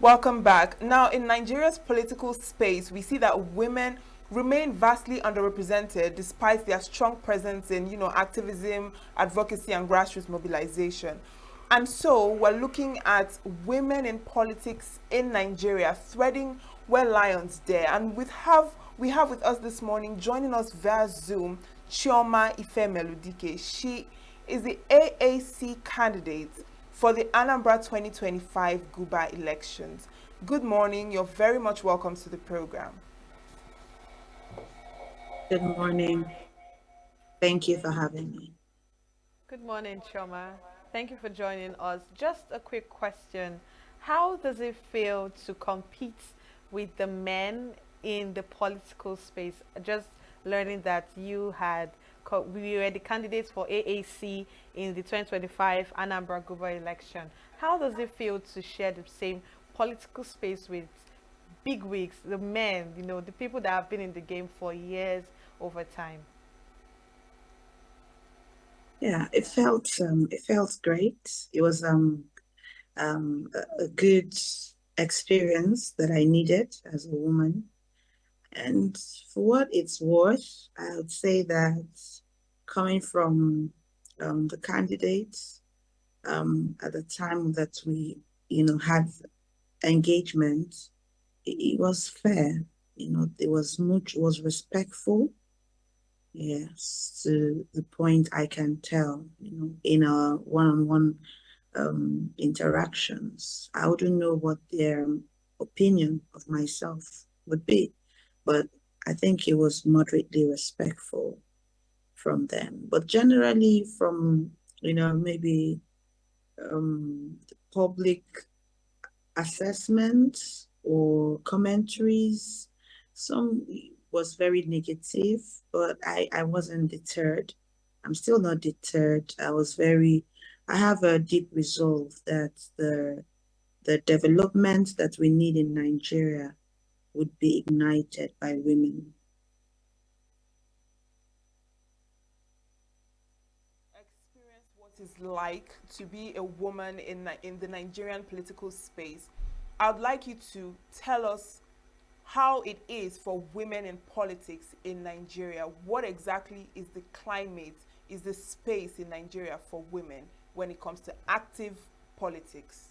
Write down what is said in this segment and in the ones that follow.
Welcome back. Now, in Nigeria's political space, we see that women remain vastly underrepresented despite their strong presence in, activism, advocacy, and grassroots mobilization. And so, we're looking at women in politics in Nigeria, threading where lions dare. And we have with us this morning, joining us via Zoom, Chioma Ifemeludike. She is the AAC candidate for the Anambra 2025 Guba elections. Good morning. You're very much welcome to the program. Good morning. Thank you for having me. Good morning, Chioma. Thank you for joining us. Just a quick question. How does it feel to compete with the men in the political space? Just learning that we were the candidates for AAC in the 2025 Anambra Guba election. How does it feel to share the same political space with bigwigs, the men, the people that have been in the game for years over time? Yeah, it felt great. It was a good experience that I needed as a woman. And for what it's worth, I would say that coming from the candidates at the time that we, had engagement, it was fair. There was much, was respectful. Yes, to the point I can tell, in our one-on-one interactions. I wouldn't know what their opinion of myself would be, but I think it was moderately respectful from them. But generally, from maybe the public assessments or commentaries, some was very negative, but I wasn't deterred. I'm still not deterred. I have a deep resolve that the development that we need in Nigeria would be ignited by women. Experience what it's like to be a woman in the Nigerian political space. I'd like you to tell us how it is for women in politics in Nigeria. What exactly is the climate, is the space in Nigeria for women when it comes to active politics?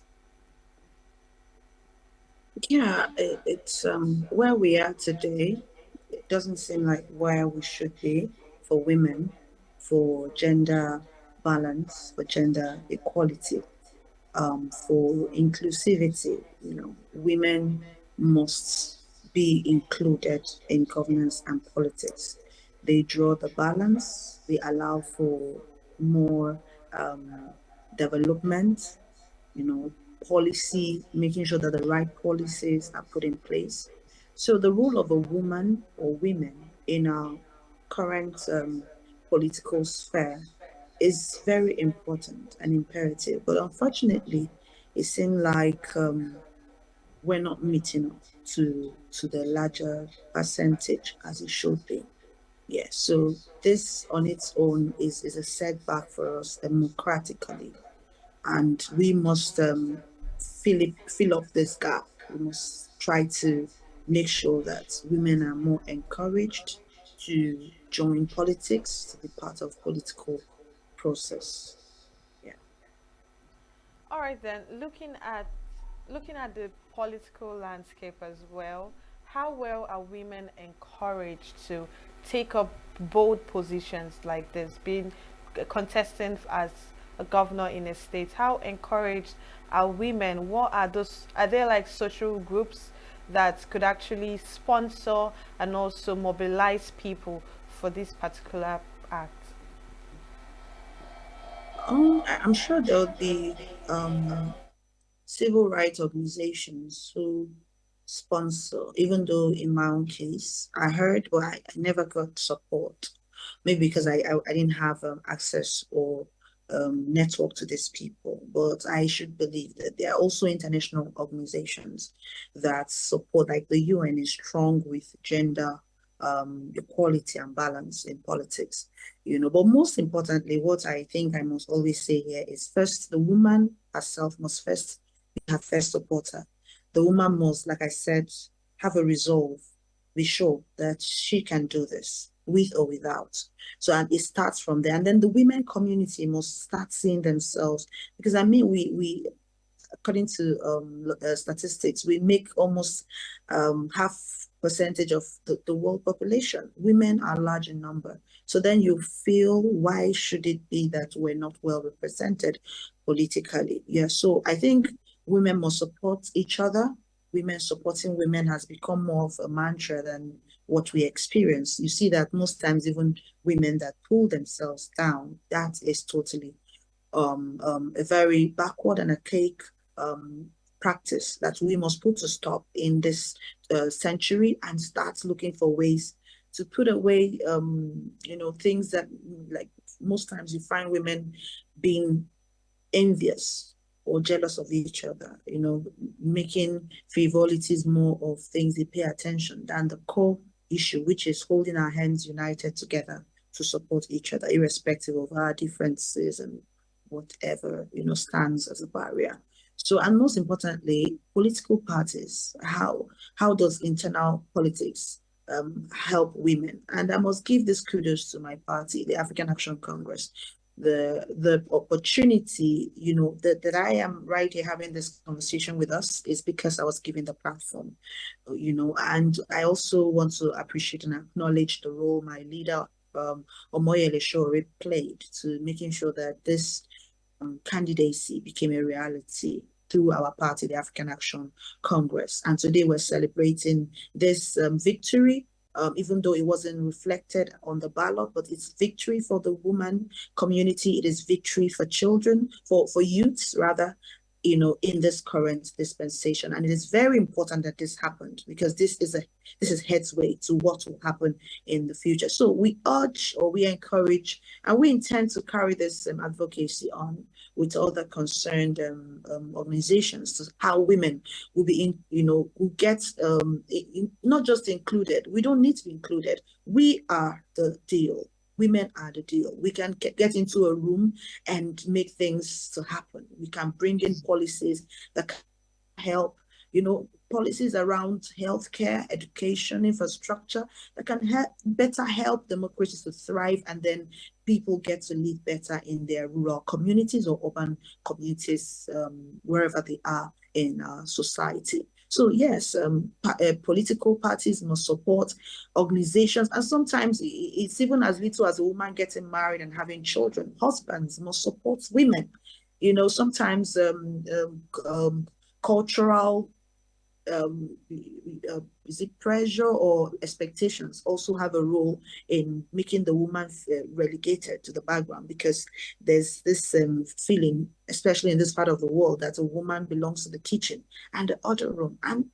Yeah, it's where we are today. It doesn't seem like where we should be for women, for gender balance, for gender equality, for inclusivity. Women must be included in governance and politics. They draw the balance. They allow for more development, you know, policy, making sure that the right policies are put in place. So the role of a woman or women in our current political sphere is very important and imperative. But unfortunately, it seems like we're not meeting up to the larger percentage as it should be. Yeah, so this on its own is a setback for us democratically, and we must fill up this gap. We must try to make sure that women are more encouraged to join politics, to be part of political process. Yeah. All right then, looking at the political landscape as well, how well are women encouraged to take up bold positions like this, being a contestant as a governor in a state? How encouraged are women? What are those? Are there like social groups that could actually sponsor and also mobilize people for this particular act? I'm sure there'll be civil rights organizations who sponsor, even though in my own case, I heard, but I never got support. Maybe because I didn't have access or network to these people. But I should believe that there are also international organizations that support, like the UN is strong with gender equality and balance in politics. But most importantly, what I think I must always say here is first, the woman herself must first be her first supporter. The woman must, like I said, have a resolve, be sure that she can do this with or without. So, and it starts from there. And then the women community must start seeing themselves, because I mean, we according to statistics, we make almost half percentage of the world population. Women are large in number. So then you feel, why should it be that we're not well represented politically? Yeah, so I think women must support each other. Women supporting women has become more of a mantra than what we experience. You see that most times, even women that pull themselves down, that is totally a very backward and archaic practice that we must put to stop in this century, and start looking for ways to put away, things that, like, most times you find women being envious or jealous of each other, making frivolities more of things they pay attention than the core issue, which is holding our hands united together to support each other, irrespective of our differences and whatever, stands as a barrier. So, and most importantly, political parties, how does internal politics help women? And I must give this kudos to my party, the African Action Congress. The opportunity, that I am right here having this conversation with us is because I was given the platform, and I also want to appreciate and acknowledge the role my leader, Omoyele Sowore, played to making sure that this candidacy became a reality through our party, the African Action Congress. And today we're celebrating this victory, even though it wasn't reflected on the ballot, but it's victory for the woman community. It is victory for children, for youths rather, in this current dispensation. And it is very important that this happened, because this is headway to what will happen in the future. So we urge, or we encourage, and we intend to carry this advocacy on with other concerned organizations, to how women will be will get not just included. We don't need to be included. We are the deal. Women are the deal. We can get into a room and make things to happen. We can bring in policies that can help, policies around healthcare, education, infrastructure, that can better help democracies to thrive, and then people get to live better in their rural communities or urban communities, wherever they are in society. So yes, political parties must support organizations, and sometimes it's even as little as a woman getting married and having children. Husbands must support women. Sometimes cultural is it pressure or expectations also have a role in making the woman relegated to the background, because there's this feeling, especially in this part of the world, that a woman belongs to the kitchen and the other room, and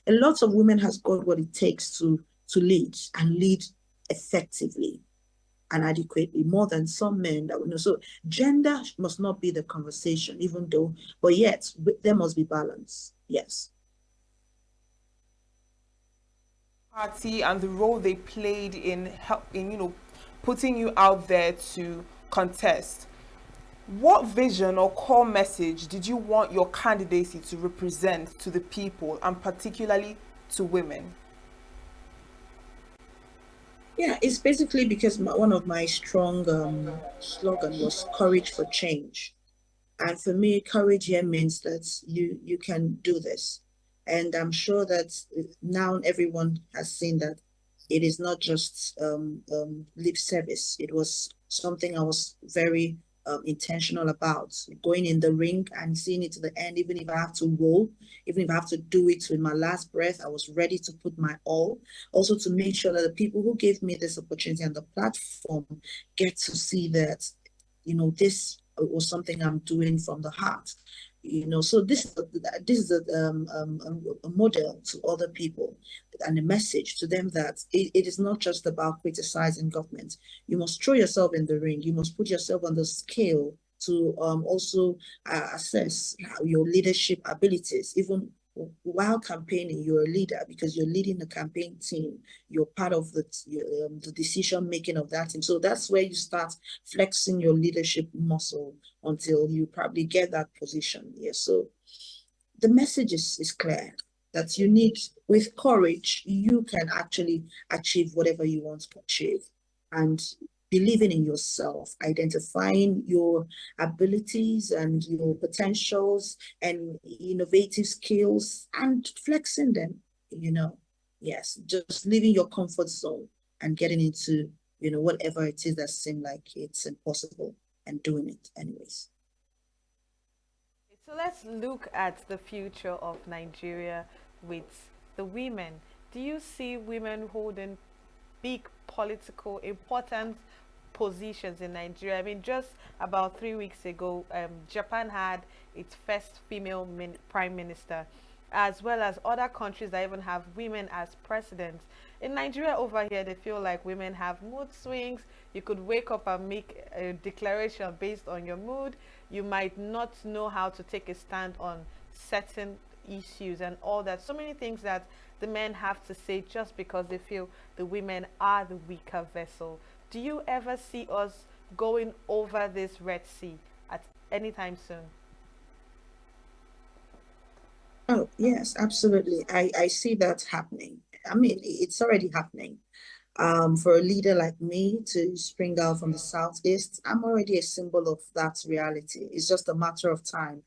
a lot of women has got what it takes to lead, and lead effectively and adequately, more than some men that we know. So gender must not be the conversation, even though, but yet there must be balance. Yes. Party and the role they played in putting you out there to contest. What vision or core message did you want your candidacy to represent to the people, and particularly to women? Yeah, it's basically because one of my strong slogan was courage for change. And for me, courage here means that you can do this. And I'm sure that now everyone has seen that it is not just lip service. It was something I was very intentional about, going in the ring and seeing it to the end. Even if I have to roll, even if I have to do it with my last breath, I was ready to put my all. Also to make sure that the people who gave me this opportunity and the platform get to see that, this was something I'm doing from the heart. So this is a model to other people, and a message to them that it is not just about criticizing government. You must throw yourself in the ring. You must put yourself on the scale to also assess your leadership abilities, even while campaigning. You're a leader because you're leading the campaign team. You're part of the decision making of that team. So that's where you start flexing your leadership muscle until you probably get that position. Yeah. So the message is clear that you need, with courage, you can actually achieve whatever you want to achieve. And believing in yourself, identifying your abilities and your potentials and innovative skills and flexing them, yes, just leaving your comfort zone and getting into, whatever it is that seems like it's impossible and doing it anyways. So let's look at the future of Nigeria with the women. Do you see women holding big political important positions in Nigeria? I mean, just about 3 weeks ago, Japan had its first female prime minister, as well as other countries that even have women as presidents. In Nigeria over here, they feel like women have mood swings. You could wake up and make a declaration based on your mood. You might not know how to take a stand on certain issues and all that. So many things that the men have to say just because they feel the women are the weaker vessel. Do you ever see us going over this Red Sea at any time soon? Oh, yes, absolutely. I see that happening. I mean, it's already happening. For a leader like me to spring out from the Southeast, I'm already a symbol of that reality. It's just a matter of time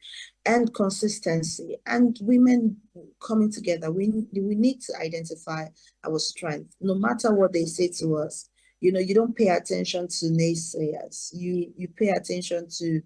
and consistency and women coming together. We need to identify our strength, no matter what they say to us. You don't pay attention to naysayers. You pay attention to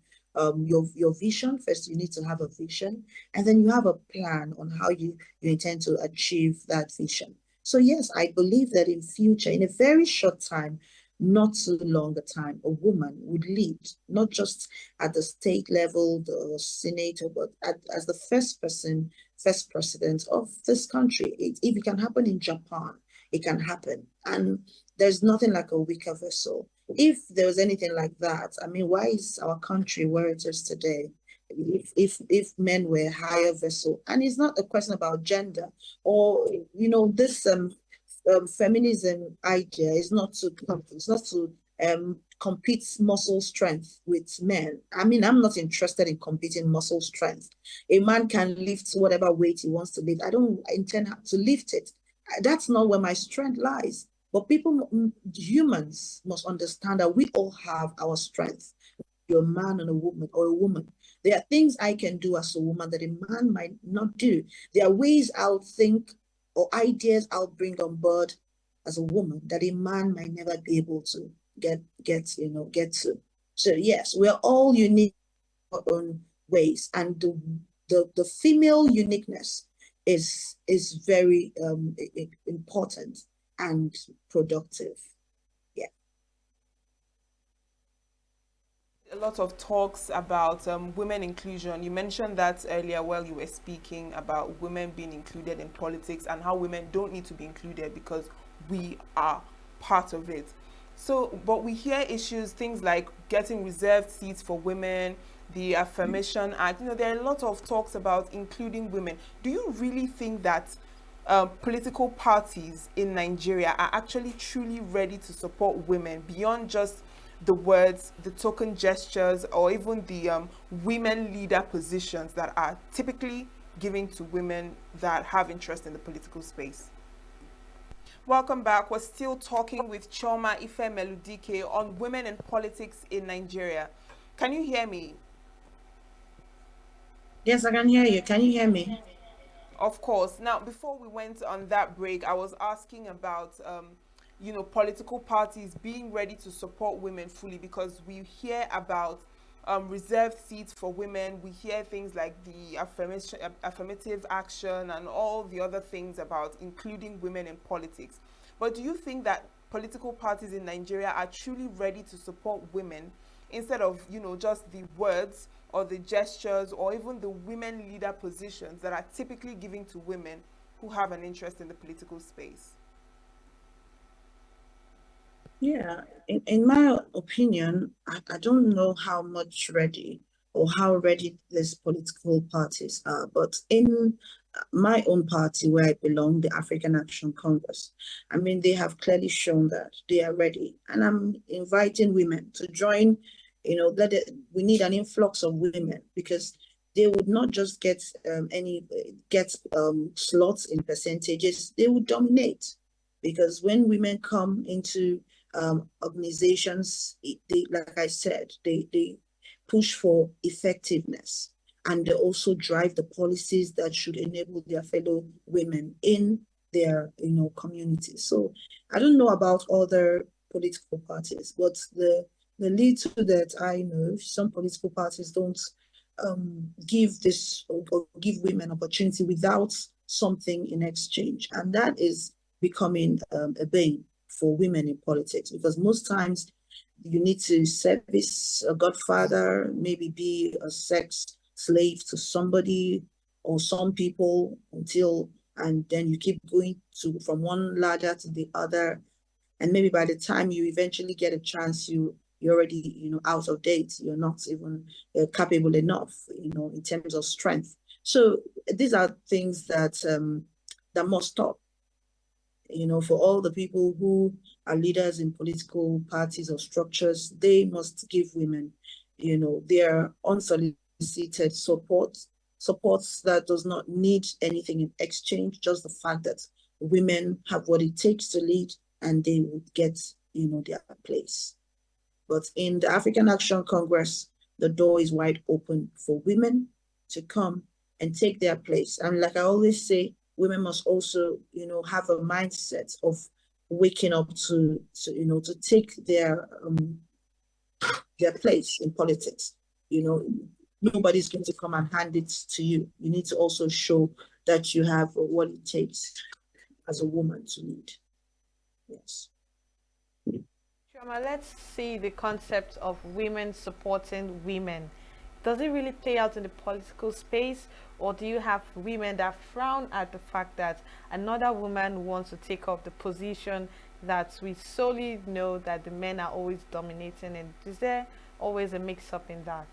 your vision. First, you need to have a vision, and then you have a plan on how you intend to achieve that vision. So yes, I believe that in future, in a very short time, not too long a time, a woman would lead, not just at the state level, the senator, but as the first person, first president of this country. If it can happen in Japan, it can happen. And there's nothing like a weaker vessel. If there was anything like that, I mean, why is our country where it is today? If men were higher vessel, and it's not a question about gender or this feminism idea is not to compete muscle strength with men. I mean, I'm not interested in competing muscle strength. A man can lift whatever weight he wants to lift. I don't intend to lift it. That's not where my strength lies. But humans must understand that we all have our strength. You're a man and a woman, or a woman. There are things I can do as a woman that a man might not do. There are ways I'll think or ideas I'll bring on board as a woman that a man might never be able to get to. So yes, we're all unique in our own ways, and the female uniqueness is very important and productive. Yeah. A lot of talks about women inclusion. You mentioned that earlier while you were speaking about women being included in politics and how women don't need to be included because we are part of it. So, but we hear issues, things like getting reserved seats for women, the Affirmation Act. There are a lot of talks about including women. Do you really think that political parties in Nigeria are actually truly ready to support women beyond just the words, the token gestures, or even the women leader positions that are typically given to women that have interest in the political space? Welcome back. We're still talking with Chioma Ifemeludike on women in politics in Nigeria. Can you hear me? Yes, I can hear you. Can you hear me? Of course. Now, before we went on that break, I was asking about, political parties being ready to support women fully, because we hear about reserved seats for women. We hear things like the affirmative action and all the other things about including women in politics. But do you think that political parties in Nigeria are truly ready to support women instead of, just the words or the gestures or even the women leader positions that are typically given to women who have an interest in the political space? Yeah, in my opinion, I don't know how much ready or how ready these political parties are, but in my own party where I belong, the African Action Congress, I mean, they have clearly shown that they are ready. And I'm inviting women to join, we need an influx of women because they would not just get slots in percentages, they would dominate. Because when women come into organizations, they, like I said, they push for effectiveness, and they also drive the policies that should enable their fellow women in their communities. So I don't know about other political parties, but the little that I know, some political parties don't give this or give women opportunity without something in exchange, and that is becoming a bane for women in politics, because most times you need to service a godfather, maybe be a sex slave to somebody or some people and then you keep going from one ladder to the other, and maybe by the time you eventually get a chance, you're already out of date. You're not even capable enough, in terms of strength. So these are things that must stop. For all the people who are leaders in political parties or structures, they must give women, their unsolicited supports that does not need anything in exchange, just the fact that women have what it takes to lead, and they would get, their place. But in the African Action Congress, the door is wide open for women to come and take their place. And like I always say, women must also, have a mindset of waking up to take their place in politics. Nobody's going to come and hand it to you. You need to also show that you have what it takes as a woman to lead. Yes. Chioma, let's see the concept of women supporting women. Does it really play out in the political space, or do you have women that frown at the fact that another woman wants to take up the position that we solely know that the men are always dominating? And is there always a mix-up in that?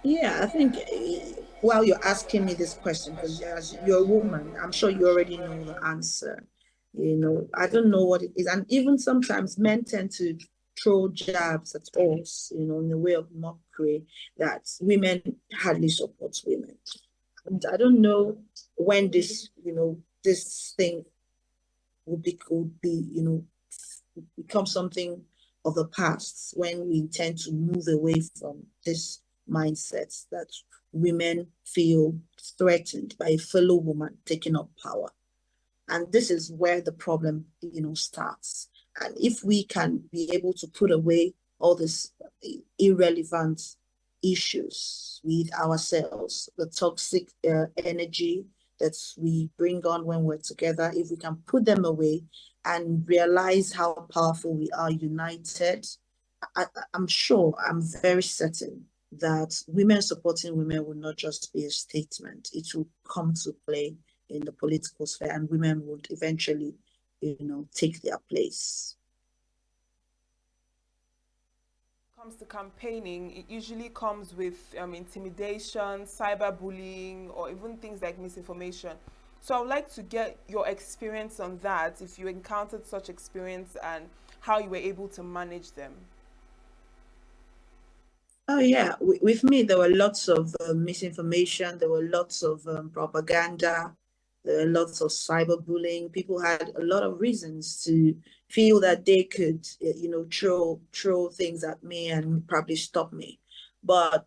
Yeah, I think while you're asking me this question, because as you're a woman, I'm sure you already know the answer. I don't know what it is. And even sometimes men tend to throw jabs at us, in the way of mockery, that women hardly support women. And I don't know when this thing would become something of the past, when we tend to move away from this mindset that women feel threatened by a fellow woman taking up power. And this is where the problem, starts. And if we can be able to put away all these irrelevant issues with ourselves, the toxic energy that we bring on when we're together, if we can put them away and realize how powerful we are united, I'm sure, I'm very certain that women supporting women will not just be a statement. It will come to play in the political sphere, and women would eventually, take their place. When it comes to campaigning, it usually comes with intimidation, cyberbullying, or even things like misinformation. So I would like to get your experience on that, if you encountered such experience and how you were able to manage them. Oh yeah, with me there were lots of misinformation. There were lots of propaganda. There were lots of cyberbullying. People had a lot of reasons to feel that they could, throw things at me and probably stop me. But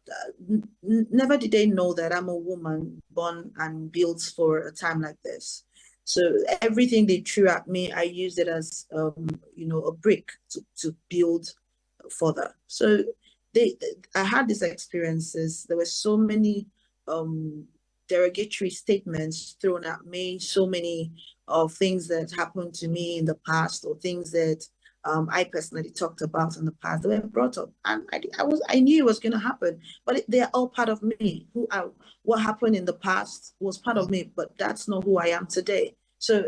never did they know that I'm a woman born and built for a time like this. So everything they threw at me, I used it as, a brick to build further. So I had these experiences. There were so many derogatory statements thrown at me, so many of things that happened to me in the past, or things that I personally talked about in the past that were brought up, and I knew it was going to happen, but they're all part of me. What happened in the past was part of me, but that's not who I am today. So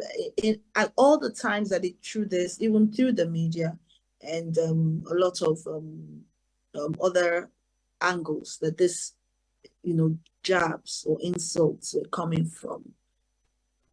at all the times that it threw this, even through the media, and a lot of other angles that this, jabs or insults were coming from,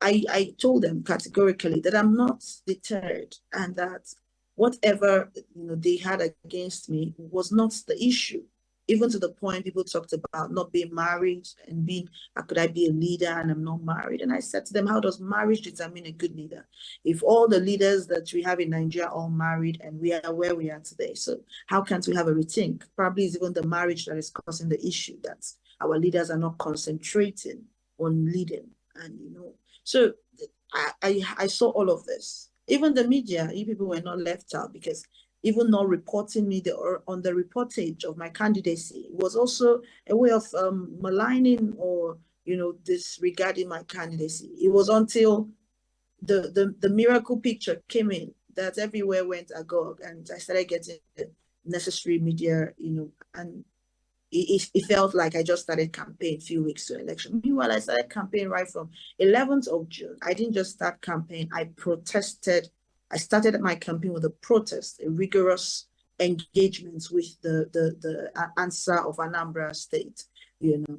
I told them categorically that I'm not deterred, and that whatever they had against me was not the issue. even to the point people talked about not being married and being, how could I be a leader and I'm not married? And I said to them, how does marriage determine a good leader? If all the leaders that we have in Nigeria are all married and we are where we are today, so how can't we have a rethink? Probably it's even the marriage that is causing the issue, that our leaders are not concentrating on leading. And, so I saw all of this. Even the media, you people were not left out, because even not reporting me on the reportage of my candidacy was also a way of maligning or disregarding my candidacy. It was until the miracle picture came in that everywhere went agog, and I started getting the necessary media, and it felt like I just started campaign a few weeks to election. Meanwhile, I started campaign right from 11th of June. I didn't just start campaign, I protested. I started my campaign with a protest, a rigorous engagement with the answer of Anambra State,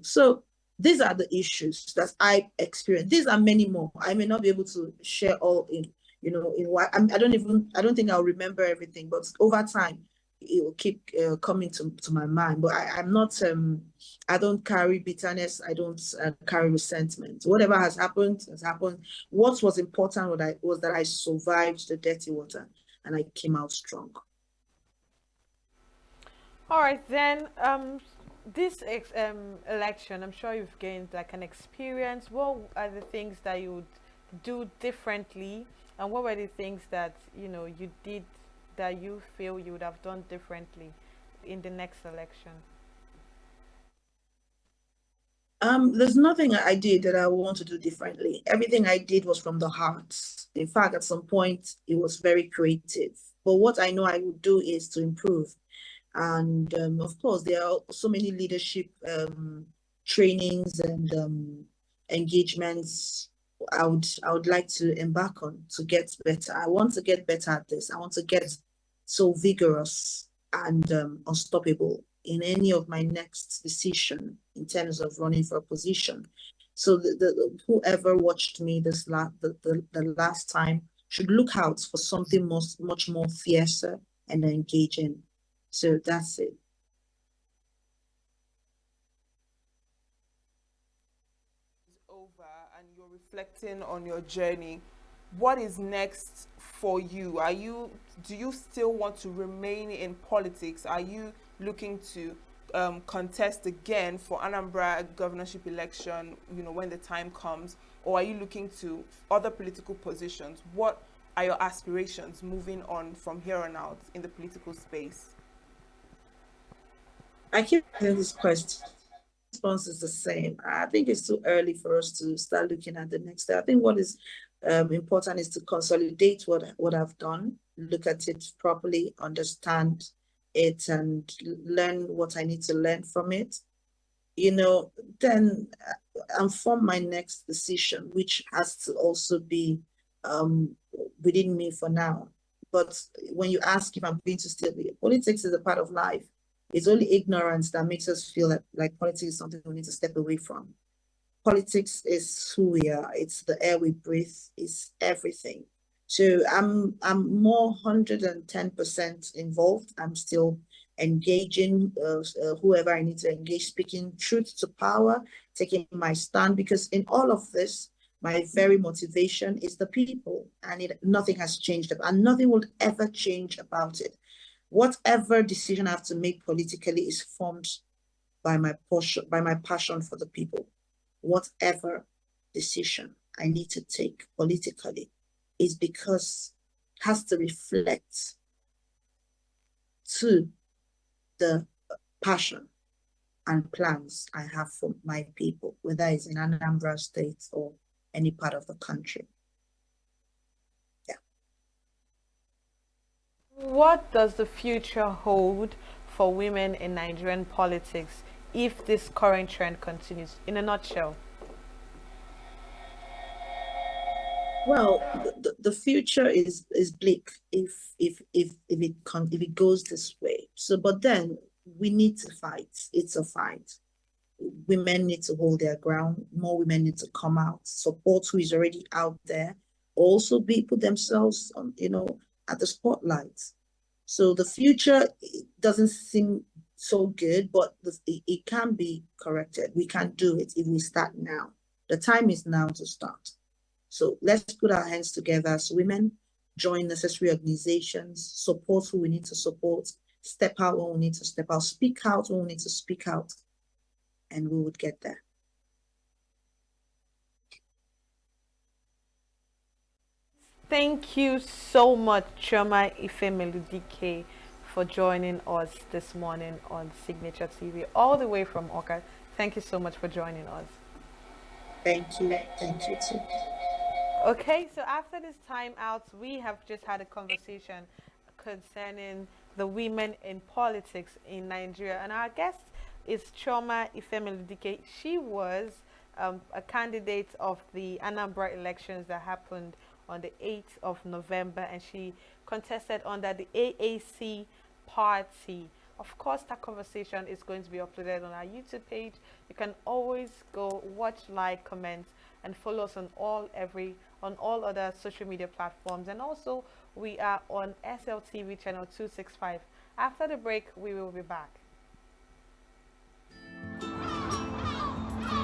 So these are the issues that I experienced. These are many more. I may not be able to share all in what I don't think I'll remember everything, but over time it will keep coming to my mind. But I'm not, I don't carry bitterness. I don't carry resentment. Whatever has happened has happened. What was important was that I survived the dirty water and I came out strong. All right, then, this election, I'm sure you've gained like an experience. What are the things that you would do differently, and what were the things that you did that you feel you would have done differently in the next election? There's nothing I did that I want to do differently. Everything I did was from the heart. In fact, at some point, it was very creative. But what I know I would do is to improve. And of course, there are so many leadership trainings and engagements I would like to embark on to get better. I want to get better at this. I want to get so vigorous and unstoppable in any of my next decision in terms of running for a position. So whoever watched me the last time should look out for something much more fiercer and engaging. So that's it. It's over and you're reflecting on your journey. What is next for you? Do you still want to remain in politics? Are you looking to contest again for Anambra governorship election, when the time comes? Or are you looking to other political positions? What are your aspirations moving on from here on out in the political space? I keep getting this question. Response is the same. I think it's too early for us to start looking at the next step. I think what is important is to consolidate what I've done, look at it properly, understand it, and learn what I need to learn from it. Then inform my next decision, which has to also be within me for now. But when you ask if I'm going to still be, politics is a part of life. It's only ignorance that makes us feel like politics is something we need to step away from. Politics is who we are. It's the air we breathe. It's everything. So I'm more 110% involved. I'm still engaging whoever I need to engage, speaking truth to power, taking my stand, because in all of this, my very motivation is the people, and nothing has changed, and nothing will ever change about it. Whatever decision I have to make politically is formed by my passion for the people. Whatever decision I need to take politically is because it has to reflect to the passion and plans I have for my people, whether it's in Anambra State or any part of the country. What does the future hold for women in Nigerian politics if this current trend continues, in a nutshell? Well, the future is bleak if it goes this way. So, but then we need to fight. It's a fight. Women need to hold their ground. More women need to come out, support who is already out there. Also, put themselves on, at the spotlight. So the future doesn't seem so good, but it can be corrected. We can do it if we start now. The time is now to start. So let's put our hands together as women, join necessary organizations, support who we need to support, step out when we need to step out, speak out when we need to speak out, and we would get there. Thank you so much, Chioma Ifemeludike, for joining us this morning on Signature TV, all the way from Oka. Thank you so much for joining us. Thank you. Thank you too. Okay, so after this time out, we have just had a conversation concerning the women in politics in Nigeria, and our guest is Chioma Ifemeludike. She was a candidate of the Anambra elections that happened on the 8th of November, and she contested under the AAC party. Of course, that conversation is going to be uploaded on our YouTube page. You can always go watch, like, comment, and follow us on all other social media platforms. And also, we are on SLTV Channel 265. After the break, we will be back.